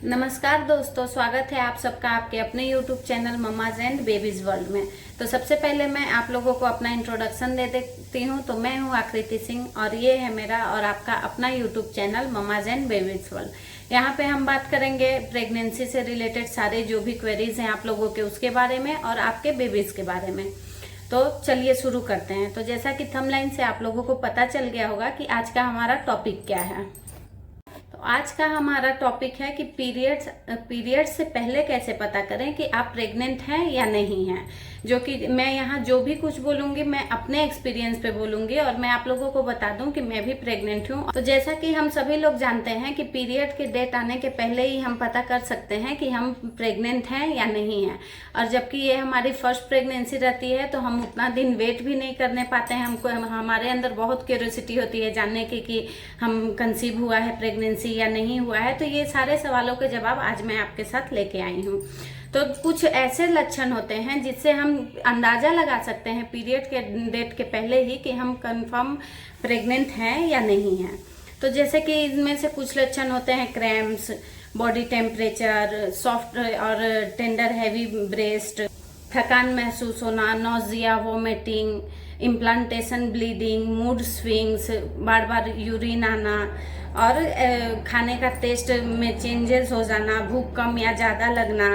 नमस्कार दोस्तों, स्वागत है आप सबका आपके अपने YouTube channel mamma's and babies world में। तो सबसे पहले मैं आप लोगों को अपना इंट्रोडक्शन दे देती हूँ। तो मैं हूँ आकृति सिंह और ये है मेरा और आपका अपना YouTube channel mamma's and babies world. यहाँ पे हम बात करेंगे प्रेगनेंसी से रिलेटेड सारे जो भी क्वेरीज हैं आप लोगों के उसके बारे में और आपके बेबीज के बारे में। तो चलिए शुरू करते हैं। तो जैसा कि थंबनेल से आप लोगों को पता चल गया होगा कि आज का हमारा टॉपिक क्या है। आज का हमारा टॉपिक है कि पीरियड्स से पहले कैसे पता करें कि आप प्रेग्नेंट हैं या नहीं हैं। जो कि मैं यहाँ जो भी कुछ बोलूंगी मैं अपने एक्सपीरियंस पे बोलूंगी और मैं आप लोगों को बता दूं कि मैं भी प्रेग्नेंट हूँ। तो जैसा कि हम सभी लोग जानते हैं कि पीरियड के डेट आने के पहले ही हम पता कर सकते हैं कि हम प्रेग्नेंट हैं या नहीं हैं। और जबकि ये हमारी फर्स्ट प्रेगनेंसी रहती है तो हम उतना दिन वेट भी नहीं करने पाते हैं। हमारे अंदर बहुत क्यूरियोसिटी होती है जानने की कि हम कंसीव हुआ है प्रेगनेंसी या नहीं हुआ है। तो ये सारे सवालों के जवाब आज मैं आपके साथ लेके आई हूँ। तो कुछ ऐसे लक्षण होते हैं जिससे हम अंदाजा लगा सकते हैं पीरियड के डेट के पहले ही कि हम कंफर्म प्रेग्नेंट हैं या नहीं हैं। तो जैसे कि इनमें से कुछ लक्षण होते हैं क्रैम्प्स, बॉडी टेम्परेचर, सॉफ्ट और टेंडर हैवी ब्रेस्ट, थकान महसूस होना, nausea, vomiting, implantation bleeding, mood swings, बार बार यूरिन आना और खाने का टेस्ट में चेंजेस हो जाना, भूख कम या ज़्यादा लगना,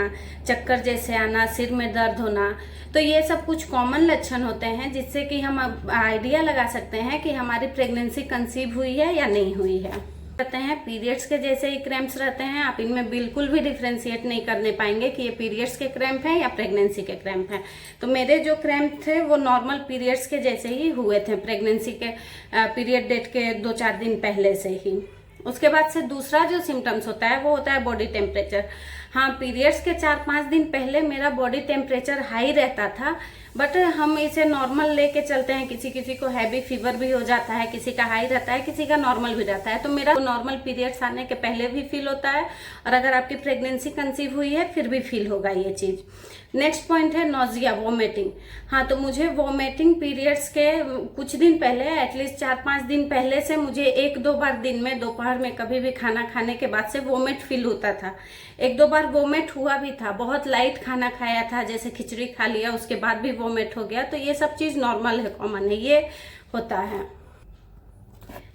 चक्कर जैसे आना, सिर में दर्द होना। तो ये सब कुछ कॉमन लक्षण होते हैं जिससे कि हम आइडिया लगा सकते हैं कि हमारी प्रेगनेंसी कंसीव हुई है या नहीं हुई है। कहते हैं पीरियड्स के जैसे ही क्रैम्प्स रहते हैं, आप इनमें बिल्कुल भी डिफ्रेंशिएट नहीं करने पाएंगे कि ये पीरियड्स के क्रैम्प हैं या प्रेगनेंसी के क्रैम्प हैं। तो मेरे जो क्रैम्प थे वो नॉर्मल पीरियड्स के जैसे ही हुए थे, प्रेगनेंसी के पीरियड डेट के 2-4 दिन पहले से ही। उसके बाद से दूसरा जो सिम्टम्स होता है वो होता है बॉडी टेम्परेचर। हाँ, पीरियड्स के 4-5 दिन पहले मेरा बॉडी टेम्परेचर हाई रहता था, बट हम इसे नॉर्मल लेके चलते हैं। किसी किसी को हैवी फीवर भी हो जाता है, किसी का हाई रहता है, किसी का नॉर्मल भी रहता है। तो मेरा नॉर्मल पीरियड्स आने के पहले भी फील होता है और अगर आपकी प्रेगनेंसी कंसीव हुई है फिर भी फील होगा ये चीज। नेक्स्ट पॉइंट है नोजिया, वोमिटिंग। हाँ, तो मुझे वोमिटिंग पीरियड्स के कुछ दिन पहले, एटलीस्ट 4-5 दिन पहले से मुझे 1-2 बार दिन में दोपहर में कभी भी खाना खाने के बाद से वोमिट फील होता था। 1-2 बार वोमिट हुआ भी था। बहुत लाइट खाना खाया था, जैसे खिचड़ी खा लिया, उसके बाद भी वोमिट हो गया। तो ये सब चीज नॉर्मल है, कॉमन है, ये होता है।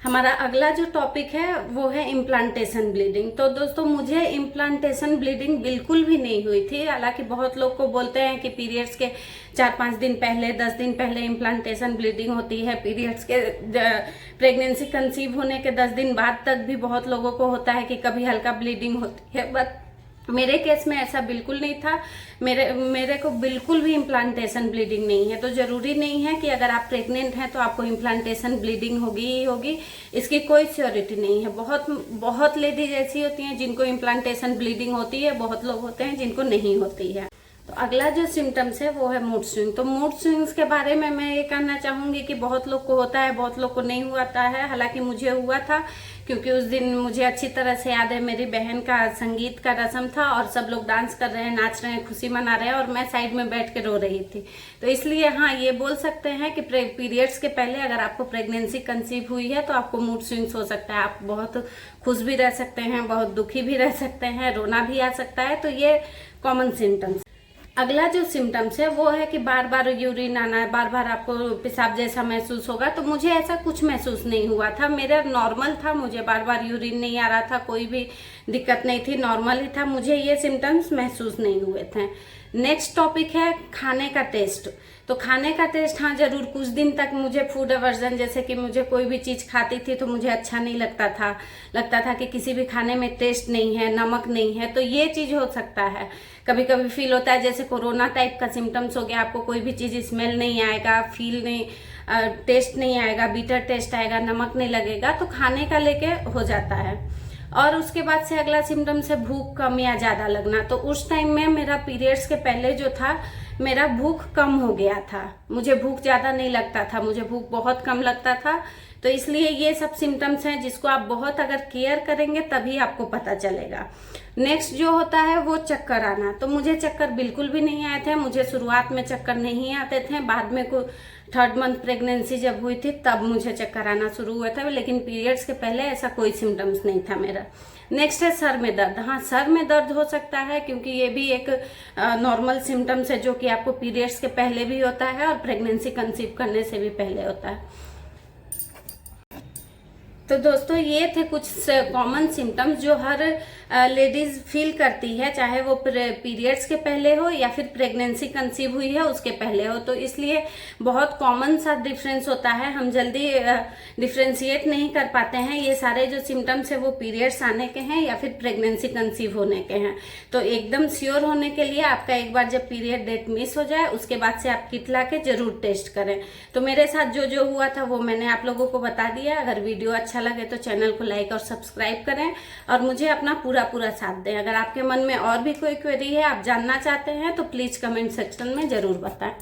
हमारा अगला जो टॉपिक है वो है इम्प्लांटेशन ब्लीडिंग। तो दोस्तों मुझे इम्प्लांटेशन ब्लीडिंग बिल्कुल भी नहीं हुई थी। हालांकि बहुत लोग को बोलते हैं कि पीरियड्स के 4-5 दिन पहले, 10 दिन पहले इम्प्लांटेशन ब्लीडिंग होती है। पीरियड्स के प्रेगनेंसी कंसीव होने के 10 दिन बाद तक भी बहुत लोगों को होता है कि कभी हल्का ब्लीडिंग होती है, बट मेरे केस में ऐसा बिल्कुल नहीं था। मेरे को बिल्कुल भी इम्प्लांटेशन ब्लीडिंग नहीं है। तो जरूरी नहीं है कि अगर आप प्रेग्नेंट हैं तो आपको इम्प्लांटेशन ब्लीडिंग होगी ही होगी, इसकी कोई श्योरिटी नहीं है। बहुत लेडीज ऐसी होती हैं जिनको इम्प्लांटेशन ब्लीडिंग होती है, बहुत लोग होते हैं जिनको नहीं होती है। तो अगला जो सिम्टम्स है वो है मूड स्विंग। तो मूड स्विंग्स के बारे में मैं ये कहना चाहूंगी कि बहुत लोग को होता है, बहुत लोग को नहीं हुआ है। हालांकि मुझे हुआ था, क्योंकि उस दिन मुझे अच्छी तरह से याद है, मेरी बहन का संगीत का रस्म था और सब लोग डांस कर रहे हैं, नाच रहे हैं, खुशी मना रहे हैं और मैं साइड में बैठ के रो रही थी। तो इसलिए हाँ, ये बोल सकते हैं कि पीरियड्स के पहले अगर आपको प्रेगनेंसी कंसीव हुई है तो आपको मूड स्विंग्स हो सकता है। आप बहुत खुश भी रह सकते हैं, बहुत दुखी भी रह सकते हैं, रोना भी आ सकता है। तो ये कॉमन सिम्टम्स। अगला जो सिम्टम्स है वो है कि बार बार यूरिन आना है, बार बार आपको पेशाब जैसा महसूस होगा। तो मुझे ऐसा कुछ महसूस नहीं हुआ था, मेरा नॉर्मल था, मुझे बार बार यूरिन नहीं आ रहा था, कोई भी दिक्कत नहीं थी, नॉर्मल ही था, मुझे ये सिम्टम्स महसूस नहीं हुए थे। नेक्स्ट टॉपिक है खाने का टेस्ट। तो खाने का टेस्ट, हाँ जरूर, कुछ दिन तक मुझे फूड एवर्जन, जैसे कि मुझे कोई भी चीज खाती थी तो मुझे अच्छा नहीं लगता था कि किसी भी खाने में टेस्ट नहीं है, नमक नहीं है। तो ये चीज हो सकता है। कभी कभी फील होता है जैसे कोरोना टाइप का सिम्टम्स हो गया, आपको कोई भी चीज स्मेल नहीं आएगा, फील नहीं, टेस्ट नहीं आएगा, बीटर टेस्ट आएगा, नमक नहीं लगेगा। तो खाने का लेके हो जाता है। और उसके बाद से अगला सिम्टम्स है भूख कम या ज्यादा लगना। तो उस टाइम में मेरा पीरियड्स के पहले जो था, मेरा भूख कम हो गया था, मुझे भूख ज्यादा नहीं लगता था, मुझे भूख बहुत कम लगता था। तो इसलिए ये सब सिम्टम्स हैं जिसको आप बहुत अगर केयर करेंगे तभी आपको पता चलेगा। नेक्स्ट जो होता है वो चक्कर आना। तो मुझे चक्कर बिल्कुल भी नहीं आए थे, मुझे शुरुआत में चक्कर नहीं आते थे, बाद में को 3rd मंथ प्रेगनेंसी जब हुई थी तब मुझे चक्कर आना शुरू हुआ था, लेकिन पीरियड्स के पहले ऐसा कोई सिम्टम्स नहीं था मेरा। नेक्स्ट है सर में दर्द। हाँ, सर में दर्द हो सकता है क्योंकि ये भी एक नॉर्मल सिम्टम्स है जो कि आपको पीरियड्स के पहले भी होता है और प्रेगनेंसी कंसीव करने से भी पहले होता है। तो दोस्तों ये थे कुछ कॉमन सिम्टम्स जो हर लेडीज फील करती है, चाहे वो पीरियड्स के पहले हो या फिर प्रेगनेंसी कंसीव हुई है उसके पहले हो। तो इसलिए बहुत कॉमन सा डिफरेंस होता है, हम जल्दी डिफ्रेंशिएट नहीं कर पाते हैं ये सारे जो सिम्टम्स है वो पीरियड्स आने के हैं या फिर प्रेगनेंसी कंसीव होने के हैं। तो एकदम श्योर होने के लिए आपका एक बार जब पीरियड डेट मिस हो जाए उसके बाद से आप किट ला के जरूर टेस्ट करें। तो मेरे साथ जो जो हुआ था वो मैंने आप लोगों को बता दिया। अगर वीडियो अच्छा लगे तो चैनल को लाइक और सब्सक्राइब करें और मुझे अपना पूरा साथ दें। अगर आपके मन में और भी कोई क्वेरी है, आप जानना चाहते हैं तो प्लीज कमेंट सेक्शन में जरूर बताएं।